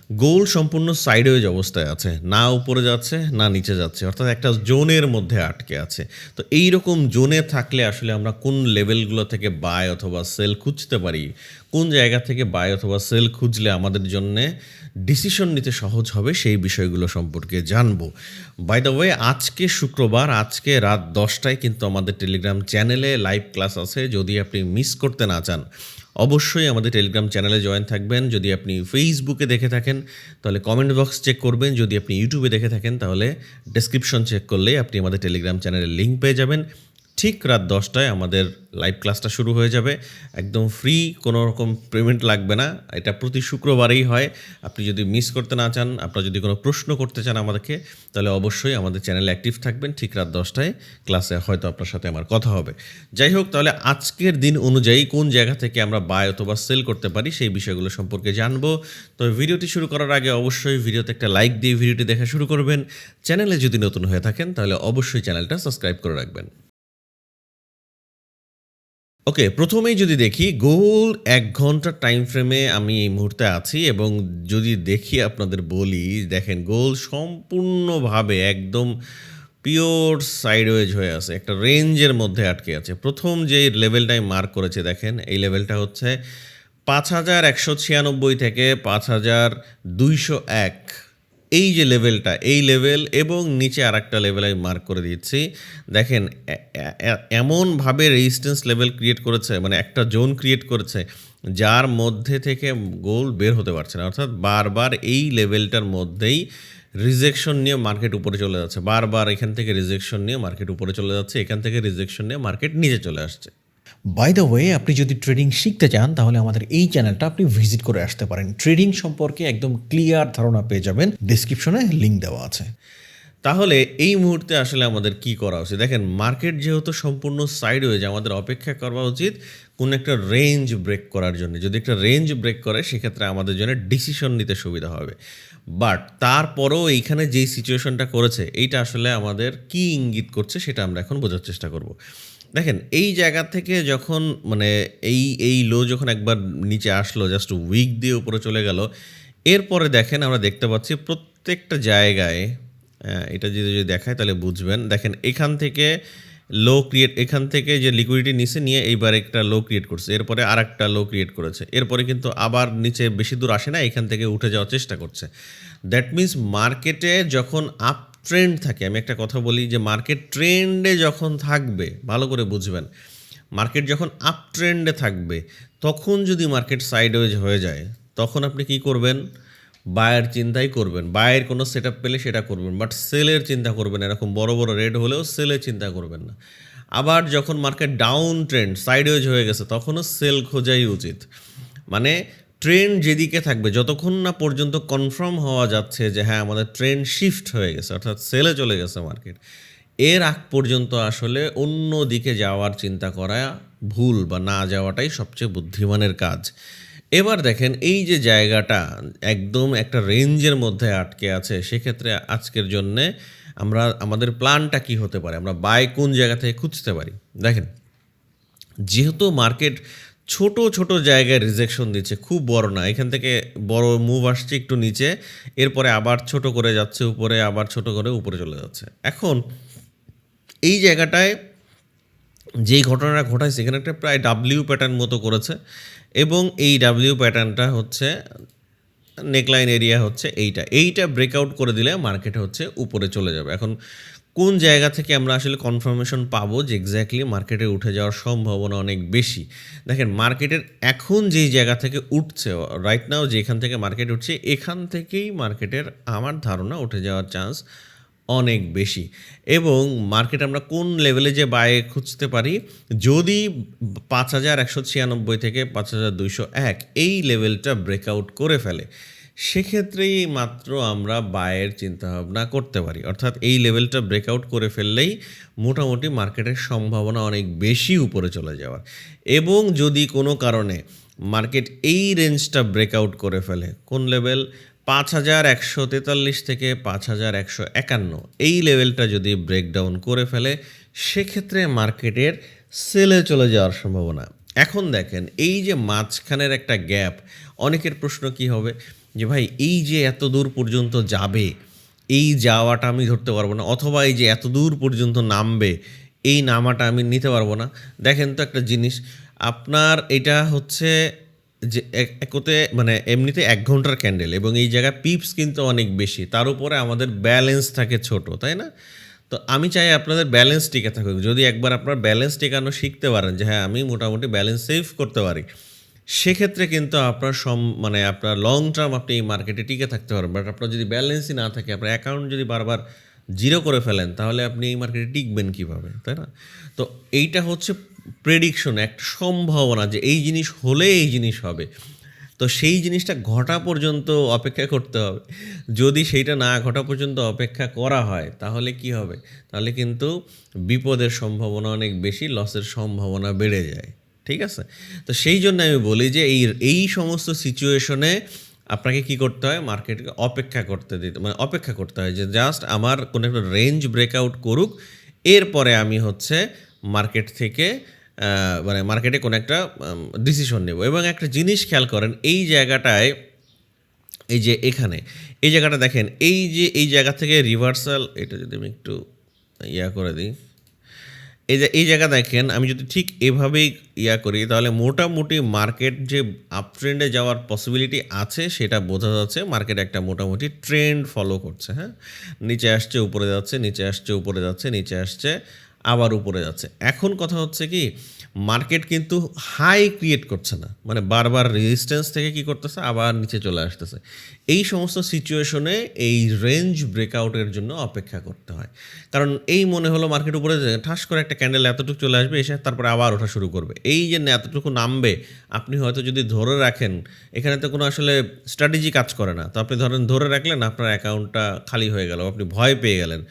Gold সম্পূর্ণ sideways অবস্থায় আছে, না উপরে যাচ্ছে না নিচে যাচ্ছে, অর্থাৎ একটা জোনের মধ্যে আটকে আছে। তো এই রকম জোনে থাকলে আসলে আমরা কোন লেভেলগুলো থেকে বাই অথবা সেল খুঁজতে পারি, কোন জায়গা থেকে বাই অথবা সেল খুঁজলে আমাদের জন্যে ডিসিশন নিতে সহজ হবে, সেই বিষয়গুলো সম্পর্কে জানবো। বাই দ্য ওয়ে, আজকে শুক্রবার, আজকে রাত 10টায় কিন্তু আমাদের টেলিগ্রাম চ্যানেলে লাইভ ক্লাস আছে। যদি আপনি মিস করতে না চান, অবশ্যই আমাদের টেলিগ্রাম চ্যানেলে জয়েন থাকবেন। যদি আপনি ফেসবুকে দেখে থাকেন তাহলে কমেন্ট বক্স চেক করবেন, যদি আপনি ইউটিউবে দেখে থাকেন তাহলে ডেসক্রিপশন চেক করলেই আপনি আমাদের টেলিগ্রাম চ্যানেলের লিঙ্ক পেয়ে যাবেন। ঠিক রাত 10টায় আমাদের লাইভ ক্লাসটা শুরু হয়ে যাবে, একদম ফ্রি, কোনো রকম পেমেন্ট লাগবে না। এটা প্রতি শুক্রবারেই হয়। আপনি যদি মিস করতে না চান, আপনারা যদি কোনো প্রশ্ন করতে চান আমাদেরকে, তাহলে অবশ্যই আমাদের চ্যানেলে অ্যাক্টিভ থাকবেন। ঠিক রাত 10টায় ক্লাসে হয়তো আপনার সাথে আমার কথা হবে। যাই হোক, তাহলে আজকের দিন অনুযায়ী কোন জায়গা থেকে আমরা বাই অথবা সেল করতে পারি সেই বিষয়গুলো সম্পর্কে জানবো। তো ভিডিওটি শুরু করার আগে অবশ্যই ভিডিওতে একটা লাইক দিয়ে ভিডিওটি দেখা শুরু করবেন। চ্যানেলে যদি নতুন হয়ে থাকেন তাহলে অবশ্যই চ্যানেলটা সাবস্ক্রাইব করে রাখবেন। ওকে, প্রথমেই যদি দেখি গোল্ড ১ ঘন্টার টাইম ফ্রেমে আমি এই মুহূর্তে আছি, এবং যদি দেখি আপনাদের বলি, দেখেন গোল্ড সম্পূর্ণভাবে একদম পিওর সাইডওয়েজ হয়ে আছে, একটা রেঞ্জের মধ্যে আটকে আছে। প্রথম যে লেভেলটাই মার্ক করেছে দেখেন, এই লেভেলটা হচ্ছে ৫,১৯৬ থেকে ৫,২০১। এই যে লেভেলটা, এই লেভেল এবং নিচে আরেকটা লেভেল আমি মার্ক করে দিচ্ছি। দেখেন এমনভাবে রেজিস্ট্যান্স লেভেল ক্রিয়েট করেছে, মানে একটা জোন ক্রিয়েট করেছে যার মধ্যে থেকে গোল্ড বের হতে পারছে না। অর্থাৎ বারবার এই লেভেলটার মধ্যেই রিজেকশন নিয়ে মার্কেট উপরে চলে যাচ্ছে, বারবার এখান থেকে রিজেকশন নিয়ে মার্কেট উপরে চলে যাচ্ছে, এখান থেকে রিজেকশন নিয়ে মার্কেট নিচে চলে আসছে। বাই দ্য ওয়ে, আপনি যদি ট্রেডিং শিখতে চান তাহলে আমাদের এই চ্যানেলটা আপনি ভিজিট করে আসতে পারেন। ট্রেডিং সম্পর্কে একদম ক্লিয়ার ধারণা পেয়ে যাবেন, ডেসক্রিপশনে লিঙ্ক দেওয়া আছে। তাহলে এই মুহূর্তে আসলে আমাদের কি করা উচিত? দেখেন, মার্কেট যেহেতু সম্পূর্ণ সাইডওয়েজ, আমাদের অপেক্ষা করা উচিত কোনো একটা রেঞ্জ ব্রেক করার জন্য। যদি একটা রেঞ্জ ব্রেক করে সেক্ষেত্রে আমাদের জন্য ডিসিশন নিতে সুবিধা হবে। বাট তারপরেও এইখানে যেই সিচুয়েশনটা করেছে, এইটা আসলে আমাদের কি ইঙ্গিত করছে সেটা আমরা এখন বোঝার চেষ্টা করব। দেখেন, এই জায়গা থেকে যখন মানে এই লো যখন একবার নিচে আসলো, জাস্ট উইক দিয়ে উপরে চলে গেল, এরপরে দেখেন আমরা দেখতে পাচ্ছি প্রত্যেকটা জায়গায়, এটা যদি দেখায় তাহলে বুঝবেন। দেখেন, এখান থেকে লো ক্রিয়েট, এখান থেকে যে লিকুইডিটি নিচে নিয়ে এইবার একটা লো ক্রিয়েট করছে, এরপরে আর একটা লো ক্রিয়েট করেছে, এরপরে কিন্তু আবার নিচে বেশি দূর আসে না, এখান থেকে উঠে যাওয়ার চেষ্টা করছে। দ্যাট মিন্স মার্কেটে যখন আপ ট্রেন্ড থাকে, আমি একটা কথা বলি যে মার্কেট ট্রেন্ডে যখন থাকবে, ভালো করে বুঝবেন, মার্কেট যখন আপ ট্রেন্ডে থাকবে তখন যদি মার্কেট সাইডওয়েজ হয়ে যায়, তখন আপনি কি করবেন? বায়ের চিন্তাই করবেন, বায়ের কোনো সেট আপ পেলে সেটা করবেন, বাট সেলের চিন্তা করবেন। এরকম বড় বড় রেড হলেও সেলের চিন্তা করবেন না। আবার যখন মার্কেট ডাউন ট্রেন্ড সাইডওয়েজ হয়ে গেছে তখনও সেল খোঁজাই উচিত। মানে ট্রেন্ড যেদিকে থাকবে, যতক্ষণ না পর্যন্ত কনফার্ম হওয়া যাচ্ছে যে হ্যাঁ আমাদের ট্রেন্ড শিফট হয়ে গেছে, অর্থাৎ সেলে চলে গেছে মার্কেট, এর আগ পর্যন্ত আসলে অন্য দিকে যাওয়ার চিন্তা করা ভুল, বা না যাওয়াটাই সবচেয়ে বুদ্ধিমানের কাজ। এবার দেখেন, এই যে জায়গাটা একদম একটা রেঞ্জের মধ্যে আটকে আছে, সেক্ষেত্রে আজকের জন্যে আমরা আমাদের প্ল্যানটা কি হতে পারে, আমরা বাই কোন জায়গা থেকে খুঁজতে পারি। দেখেন, যেহেতু মার্কেট ছোট ছোট জায়গায় রিজেকশন দিচ্ছে, খুব বড় না, এখান থেকে বড় মুভ আসছে একটু নিচে, এরপরে আবার ছোট করে যাচ্ছে উপরে, আবার ছোট করে উপরে চলে যাচ্ছে। এখন এই জায়গাটায় যেই ঘটনাটা ঘটাইছে, এখানে একটা প্রায় ডাব্লিউ প্যাটার্ন মতো করেছে, এবং এই ডাব্লিউ প্যাটার্নটা হচ্ছে নেকলাইন এরিয়া হচ্ছে এইটা ব্রেকআউট করে দিলে মার্কেট হচ্ছে উপরে চলে যাবে। এখন কোন জায়গা থেকে আমরা আসলে কনফার্মেশন পাবো যে এক্স্যাক্টলি মার্কেটে উঠে যাওয়ার সম্ভাবনা অনেক বেশি? দেখেন, মার্কেটের এখন যেই জায়গা থেকে উঠছে, রাইট নাও যেখান থেকে মার্কেট উঠছে, এখান থেকেই মার্কেটের আমার ধারণা উঠে যাওয়ার চান্স অনেক বেশি। এবং মার্কেট আমরা কোন লেভেলে যে বায়ে খুঁজতে পারি, যদি ৫,১৯৬ থেকে ৫,২০১ এই লেভেলটা ব্রেকআউট করে ফেলে, সেক্ষেত্রেই মাত্র আমরা বায়ের চিন্তাভাবনা করতে পারি। অর্থাৎ এই লেভেলটা ব্রেকআউট করে ফেললেই মোটামুটি মার্কেটের সম্ভাবনা অনেক বেশি উপরে চলে যাওয়ার। এবং যদি কোনো কারণে মার্কেট এই রেঞ্জটা ব্রেকআউট করে ফেলে, কোন লেভেল? ৫,১৪৩ থেকে ৫,১৫১, এই লেভেলটা যদি ব্রেকডাউন করে ফেলে, সেক্ষেত্রে মার্কেটের সেলে চলে যাওয়ার সম্ভাবনা। এখন দেখেন, এই যে মাঝখানের একটা গ্যাপ, অনেকের প্রশ্ন কি হবে যে ভাই এই যে এত দূর পর্যন্ত যাবে, এই যাওয়াটা আমি ধরতে পারবো না, অথবা এই যে এত দূর পর্যন্ত নামবে, এই নামাটা আমি নিতে পারবো না। দেখেন তো একটা জিনিস, আপনার এটা হচ্ছে যে একতে মানে এমনিতে 1 ঘন্টার ক্যান্ডেল, এবং এই জায়গায় পিপস কিন্তু অনেক বেশি, তার উপরে আমাদের ব্যালেন্স থাকে ছোট, তাই না? তো আমি চাই আপনাদের ব্যালেন্স টিকে থাকুক। যদি একবার আপনার ব্যালেন্স টিকানো শিখতে পারেন যে হ্যাঁ আমি মোটামুটি ব্যালেন্স সেভ করতে পারি, সেক্ষেত্রে কিন্তু আপনার মানে আপনার লং টার্ম আপনি এই মার্কেটে টিকে থাকতে পারবেন। বাট আপনার যদি ব্যালেন্সই না থাকে, আপনার অ্যাকাউন্ট যদি বারবার জিরো করে ফেলেন, তাহলে আপনি এই মার্কেটে টিকবেন কীভাবে, তাই না? তো এইটা হচ্ছে প্রেডিকশন, একটা সম্ভাবনা যে এই জিনিস হলে এই জিনিস হবে। তো সেই জিনিসটা ঘটা পর্যন্ত অপেক্ষা করতে হবে। যদি সেইটা না ঘটা পর্যন্ত অপেক্ষা করা হয়, তাহলে কি হবে? তাহলে কিন্তু বিপদের সম্ভাবনা অনেক বেশি, লসের সম্ভাবনা বেড়ে যায়। ঠিক আছে? তো সেই জন্য আমি বলি যে এই সমস্ত সিচুয়েশনে আপনাকে কি করতে হয়? মার্কেটকে অপেক্ষা করতে দিতে, মানে অপেক্ষা করতে হয় যে জাস্ট আমার কোনো একটা রেঞ্জ ব্রেকআউট করুক, এরপরে আমি হচ্ছে মার্কেট থেকে মানে মার্কেটে কোনো একটা ডিসিশন নেব। এবং একটা জিনিস খেয়াল করেন, এই জায়গাটায়, এই যে এখানে এই জায়গাটা দেখেন, এই যে এই জায়গা থেকে রিভার্সাল, এটা যদি আমি একটু করে দিই, এই জায়গা দেখেন, আমি যদি ঠিক এভাবেই করি, তাহলে মোটামুটি মার্কেট যে আপ ট্রেন্ডে যাওয়ার পসিবিলিটি আছে সেটা বোঝা যাচ্ছে। মার্কেট একটা মোটামুটি ট্রেন্ড ফলো করছে, হ্যাঁ, নিচে আসছে, উপরে যাচ্ছে, নিচে আসছে, উপরে যাচ্ছে, নিচে আসছে, আবার উপরে যাচ্ছে। এখন কথা হচ্ছে কি, মার্কেট কিন্তু হাই ক্রিয়েট করছে না, মানে বারবার রেজিস্ট্যান্স থেকে কি করতেছে, আবার নিচে চলে আসতেছে। এই সমস্ত সিচুয়েশনে এই রেঞ্জ ব্রেকআউটের জন্য অপেক্ষা করতে হয়। কারণ এই মনে হলো মার্কেট উপরে ঠাস করে একটা ক্যান্ডেল এতটুকু চলে আসবে, এসে তারপরে আবার ওঠা শুরু করবে, এই যে এতটুকু নামবে, আপনি হয়তো যদি ধরে রাখেন, এখানে তো কোনো আসলে স্ট্র্যাটেজি কাজ করে না, তো আপনি ধরে রাখলেন, আপনার অ্যাকাউন্টটা খালি হয়ে গেল, আপনি ভয় পেয়ে গেলেন।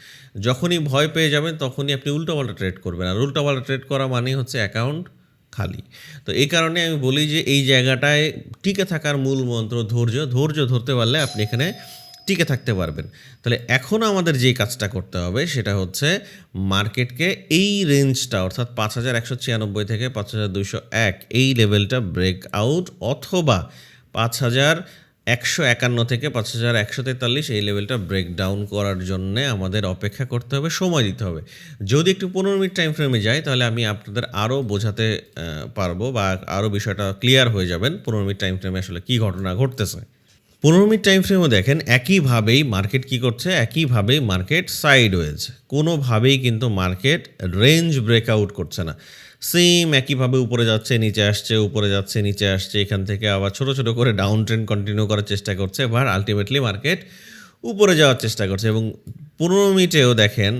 যখনই ভয় পেয়ে যাবেন, তখনই আপনি উল্টোপাল্টা ট্রেড করবেন, আর উল্টোপাল্টা ট্রেড করা মানেই হচ্ছে অ্যাকাউন্ট খালি। তো এই কারণে আমি বলি যে এই জায়গাটায় টিকে থাকার মূল মন্ত্র ধৈর্য। ধৈর্য ধরতে পারলে আপনি এখানে টিকে থাকতে পারবেন। তাহলে এখন আমাদের যেই কাজটা করতে হবে সেটা হচ্ছে মার্কেটকে এই রেঞ্জটা, অর্থাৎ 5196 থেকে 5201 এই লেভেলটা ব্রেক আউট, অথবা 5151 থেকে 5143 এই লেভেলটা ব্রেক ডাউন করার জন্যে আমাদের অপেক্ষা করতে হবে, সময় দিতে হবে। যদি একটু 15 মিনিট টাইম ফ্রেমে যাই, তাহলে আমি আপনাদের আরও বোঝাতে পারবো, বা আরও বিষয়টা ক্লিয়ার হয়ে যাবেন 15 মিনিট টাইম ফ্রেমে আসলে কী ঘটনা ঘটতেছে। 15 মিনিট টাইম ফ্রেমও দেখেন একইভাবেই মার্কেট কী করছে, একইভাবেই মার্কেট সাইডওয়েজ, কোনোভাবেই কিন্তু মার্কেট রেঞ্জ ব্রেকআউট করছে না। সেম একইভাবে উপরে যাচ্ছে, নিচে আসছে, উপরে যাচ্ছে, নিচে আসছে, এখান থেকে আবার ছোট ছোট করে ডাউন ট্রেন্ড কন্টিনিউ করার চেষ্টা করছে, বাট আলটিমেটলি মার্কেট উপরে যাওয়ার চেষ্টা করছে। এবং 15 মিনিটেও দেখেন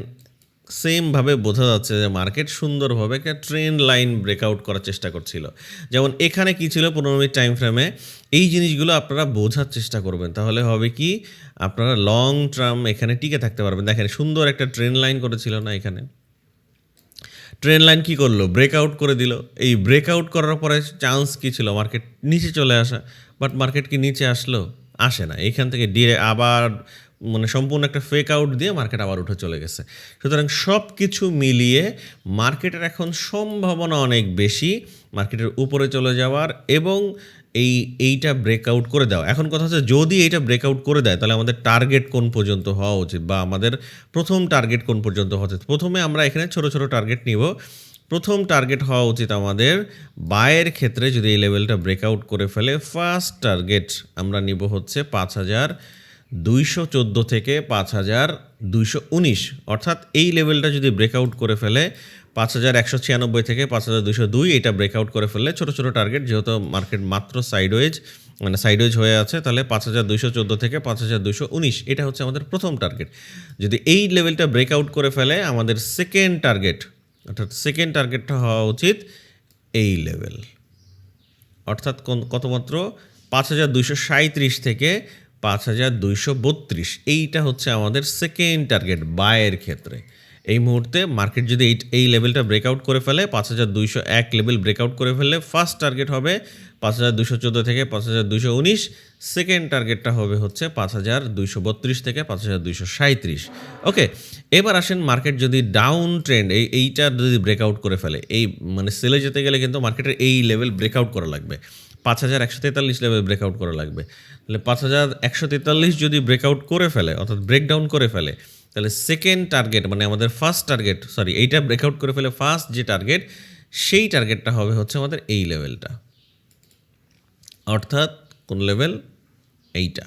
সেমভাবে বোঝা যাচ্ছে যে মার্কেট সুন্দরভাবে একটা ট্রেন্ড লাইন ব্রেকআউট করার চেষ্টা করছিল। যেমন এখানে কি ছিল 15 মিনিট টাইম ফ্রেমে, এই জিনিসগুলো আপনারা বোঝার চেষ্টা করবেন, তাহলে হবে কি আপনারা লং টার্ম এখানে টিকে থাকতে পারবেন। দেখেন সুন্দর একটা ট্রেন্ড লাইন করেছিল না, এখানে ট্রেন্ড লাইন কী করলো, ব্রেকআউট করে দিল। এই ব্রেকআউট করার পরে চান্স কী ছিল, মার্কেট নিচে চলে আসা, বাট মার্কেট কি নিচে আসলো? আসে না। এখান থেকে আবার মানে সম্পূর্ণ একটা ফেক আউট দিয়ে মার্কেট আবার উঠে চলে গেছে। সুতরাং সব কিছু মিলিয়ে মার্কেটের এখন সম্ভাবনা অনেক বেশি মার্কেটের উপরে চলে যাওয়ার, এবং এইটা ব্রেকআউট করে দেওয়া। এখন কথা হচ্ছে, যদি এইটা ব্রেকআউট করে দেয়, তাহলে আমাদের টার্গেট কোন পর্যন্ত হওয়া উচিত, বা আমাদের প্রথম টার্গেট কোন পর্যন্ত হওয়া উচিত। প্রথমে আমরা এখানে ছোট ছোট টার্গেট নিব। প্রথম টার্গেট হওয়া উচিত আমাদের বায়ের ক্ষেত্রে, যদি এই লেভেলটা ব্রেকআউট করে ফেলে, ফার্স্ট টার্গেট আমরা নিব হচ্ছে 5214 থেকে 5219, অর্থাৎ এই লেভেলটা যদি ব্রেকআউট করে ফেলে, 5196 থেকে 5202 এটা ব্রেকআউট করে ফেললে, ছোটো ছোটো টার্গেট, যেহেতু মার্কেট মাত্র সাইডওয়েজ হয়ে আছে, তাহলে 5214 থেকে 5219 এটা হচ্ছে আমাদের প্রথম টার্গেট। যদি এই লেভেলটা ব্রেকআউট করে ফেলে, আমাদের সেকেন্ড টার্গেট, অর্থাৎ সেকেন্ড টার্গেটটা হওয়া উচিত এই লেভেল, অর্থাৎ কত মাত্র 5237 থেকে 5232, এইটা হচ্ছে আমাদের সেকেন্ড টার্গেট বায়ের ক্ষেত্রে। এই মুহূর্তে মার্কেট যদি এই লেভেলটা ব্রেকআউট করে ফেলে, 5201 লেভেল ব্রেকআউট করে ফেললে, ফার্স্ট টার্গেট হবে 5214 থেকে 5219, সেকেন্ড টার্গেটটা হবে হচ্ছে 5232 থেকে 5237। ওকে, এবার আসেন, মার্কেট যদি ডাউন ট্রেন্ড এইটা যদি ব্রেকআউট করে ফেলে, এই মানে সেলে যেতে গেলে কিন্তু মার্কেটের এই লেভেল ব্রেকআউট করা লাগবে। 5143 লেভেল ব্রেকআউট করা লাগবে। তাহলে 5143 যদি ব্রেকআউট করে ফেলে অর্থাৎ ব্রেকডাউন করে ফেলে, তাহলে সেকেন্ড টার্গেট মানে আমাদের ফার্স্ট টার্গেট এইটা ব্রেকআউট করে ফেলে ফার্স্ট যে টার্গেট, সেই টার্গেটটা হবে হচ্ছে আমাদের এই লেভেলটা। অর্থাৎ কোন লেভেল? এইটা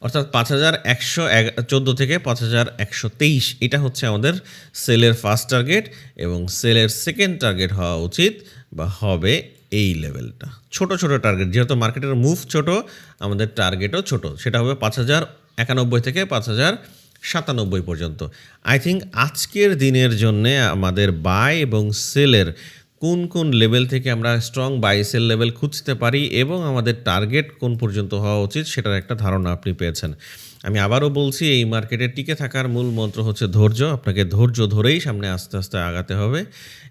অর্থাৎ 5114 থেকে 5123 এটা হচ্ছে আমাদের সেলের ফার্স্ট টার্গেট, এবং সেলের সেকেন্ড টার্গেট হওয়া উচিত বা হবে এই লেভেলটা। ছোট ছোট টার্গেট, যেহেতু মার্কেটের মুভ ছোট, আমাদের টার্গেটও ছোট, সেটা হবে 5091 থেকে 5097 পর্যন্ত। আই থিঙ্ক আজকের দিনের জন্যে আমাদের বাই এবং সেলের কোন কোন লেভেল থেকে আমরা স্ট্রং বাই সেল লেভেল খুঁজতে পারি এবং আমাদের টার্গেট কোন পর্যন্ত হওয়া উচিত সেটার একটা ধারণা আপনি পেয়েছেন। আমি আবারও বলছি, এই মার্কেটে টিকে থাকার মূল মন্ত্র হচ্ছে ধৈর্য। আপনাকে ধৈর্য ধরেই সামনে আস্তে আস্তে আগাতে হবে।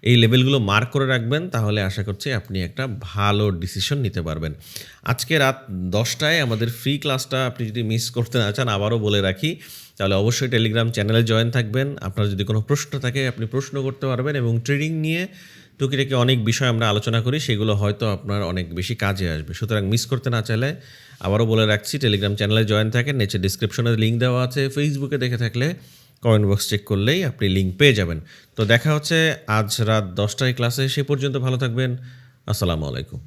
এই লেভেলগুলো মার্ক করে রাখবেন, তাহলে আশা করছি আপনি একটা ভালো ডিসিশন নিতে পারবেন। আজকে রাত 10টায় আমাদের ফ্রি ক্লাসটা আপনি যদি মিস করতে না চান, আবারও বলে রাখি, তাহলে অবশ্যই টেলিগ্রাম চ্যানেলে জয়েন থাকবেন। আপনার যদি কোনো প্রশ্ন থাকে আপনি প্রশ্ন করতে পারবেন, এবং ট্রেডিং নিয়ে টুকিটাকি অনেক বিষয় আমরা আলোচনা করি, সেগুলো হয়তো আপনার অনেক বেশি কাজে আসবে। সুতরাং মিস করতে না চাইলে আবারও বলে রাখছি, টেলিগ্রাম চ্যানেলে জয়েন থাকেন, নিচে ডিসক্রিপশনে লিঙ্ক দেওয়া আছে। ফেসবুকে দেখে থাকলে কমেন্ট বক্স চেক করলেই আপনি লিঙ্ক পেয়ে যাবেন। তো দেখা হচ্ছে আজ রাত 10টায় ক্লাসে। সে পর্যন্ত ভালো থাকবেন। আসসালামু আলাইকুম।